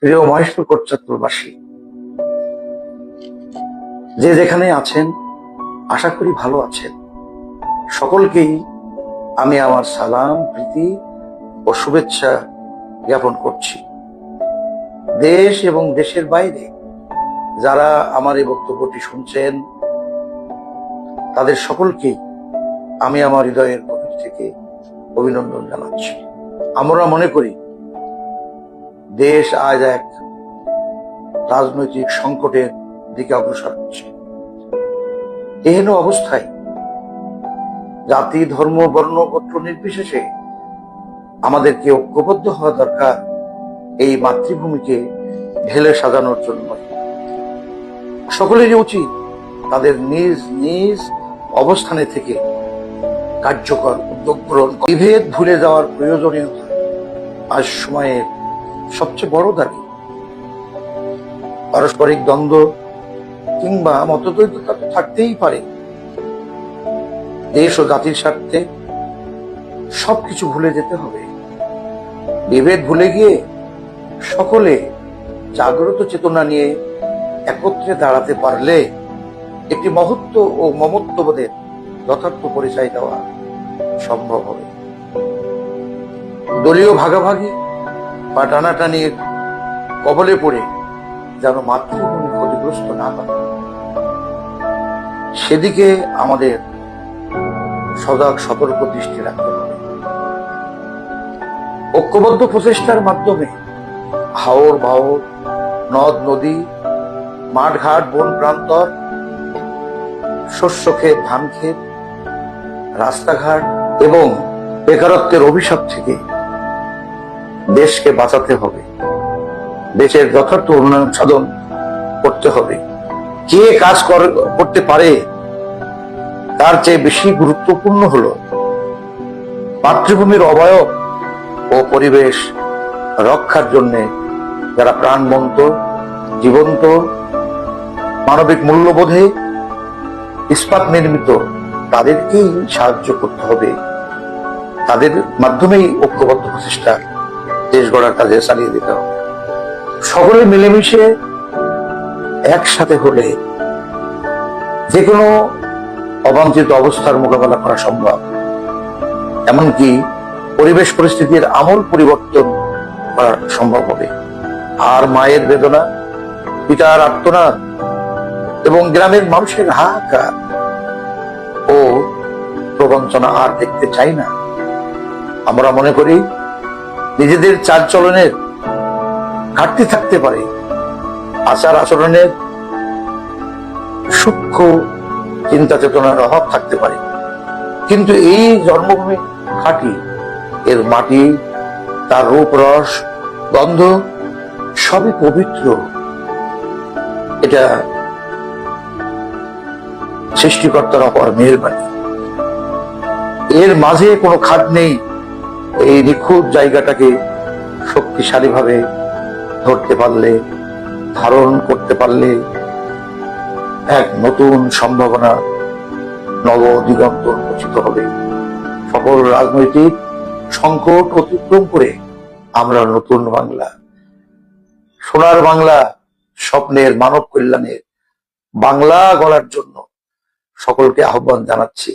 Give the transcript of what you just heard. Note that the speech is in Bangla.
প্রিয় মহেশপুর কোটচাঁদপুরবাসী, যে যেখানে আছেন আশা করি ভালো আছেন। সকলকেই আমি আমার সালাম, প্রীতি ও শুভেচ্ছা জ্ঞাপন করছি। দেশ এবং দেশের বাইরে যারা আমার এই বক্তব্যটি শুনছেন তাদের সকলকেই আমি আমার হৃদয়ের গভীর থেকে অভিনন্দন জানাচ্ছি। আমরা মনে করি দেশ আজ এক রাজনৈতিক সংকটের দিকে অগ্রসর হচ্ছে। এহেন অবস্থায় জাতি, ধর্ম, বর্ণ, গোত্র নির্বিশেষে আমাদেরকে ঐক্যবদ্ধ হওয়া দরকার এই মাতৃভূমিকে ঢেলে সাজানোর জন্য। সকলেরই উচিত তাদের নিজ নিজ অবস্থানে থেকে কার্যকর উদ্যোগ গ্রহণ। বিভেদ ভুলে যাওয়ার প্রয়োজনীয়তা আজ সময়ের সবচেয়ে বড় দাবি। পারস্পরিক দ্বন্দ্ব কিংবা মতদ্বৈধতা তো থাকতেই পারে, দেশ ও জাতির স্বার্থে সবকিছু ভুলে যেতে হবে। বিভেদ ভুলে গিয়ে সকলে জাগ্রত চেতনা নিয়ে একত্রে দাঁড়াতে পারলে একটি মহত্ব ও মমত্ববোধের যথার্থ পরিচয় দেওয়া সম্ভব হবে। দলীয় ভাগাভাগি বা টানাটানির কবলে পড়ে যেন মাতৃভূমি ক্ষতিগ্রস্ত না হয়, সেদিকে আমাদের সজাগ সতর্ক দৃষ্টি রাখতে হবে। ঐক্যবদ্ধ প্রচেষ্টার মাধ্যমে হাওর বাওর, নদ নদী, মাঠ ঘাট, বন প্রান্তর, শস্য ক্ষেত, ধান ক্ষেত, রাস্তাঘাট এবং বেকারত্বের অভিশাপ থেকে দেশকে বাঁচাতে হবে। দেশের যথার্থ উন্নয়ন সাধন করতে হবে। কে কাজ করতে পারে তার চেয়ে বেশি গুরুত্বপূর্ণ হলো মাতৃভূমির অবয়ব ও পরিবেশ রক্ষার জন্য যারা প্রাণবন্ত, জীবন্ত, মানবিক মূল্যবোধে ইস্পাত নির্মিত, তাদেরকেই সাহায্য করতে হবে। তাদের মাধ্যমেই ঐক্যবদ্ধ প্রচেষ্টা দেশ গড়ার কাজে চালিয়ে দিতে হবে। সকলে মিলেমিশে একসাথে হলে যে কোনো অবাঞ্ছিত অবস্থার মোকাবেলা করা সম্ভব। এমনকি পরিবেশ পরিস্থিতির আমূল পরিবর্তন করা সম্ভব হবে। আর মায়ের বেদনা, পিতার আর্তনাদ এবং গ্রামের মানুষের হাহাকার ও প্রবঞ্চনা আর দেখতে চাই না। আমরা মনে করি নিজেদের চালচলনের ঘাটতি থাকতে পারে, আচার আচরণের সূক্ষ্ম চিন্তা চেতনার অভাব থাকতে পারে, কিন্তু এই জন্মভূমি খাঁটি, এর মাটি, তার রূপ, রস, গন্ধ সবই পবিত্র। এটা সৃষ্টিকর্তার অপার মেহেরবানি। এর মাঝে কোনো খাদ নেই। এই নিখুঁত জায়গাটাকে শক্তিশালী ভাবে ধরতে পারলে, ধারণ করতে পারলে এক নতুন সম্ভাবনা, নব দিগন্ত উন্মোচিত হবে। সকল রাজনৈতিক সংকট অতিক্রম করে আমরা নতুন বাংলা, সোনার বাংলা, স্বপ্নের মানব কল্যাণের বাংলা গড়ার জন্য সকলকে আহ্বান জানাচ্ছি।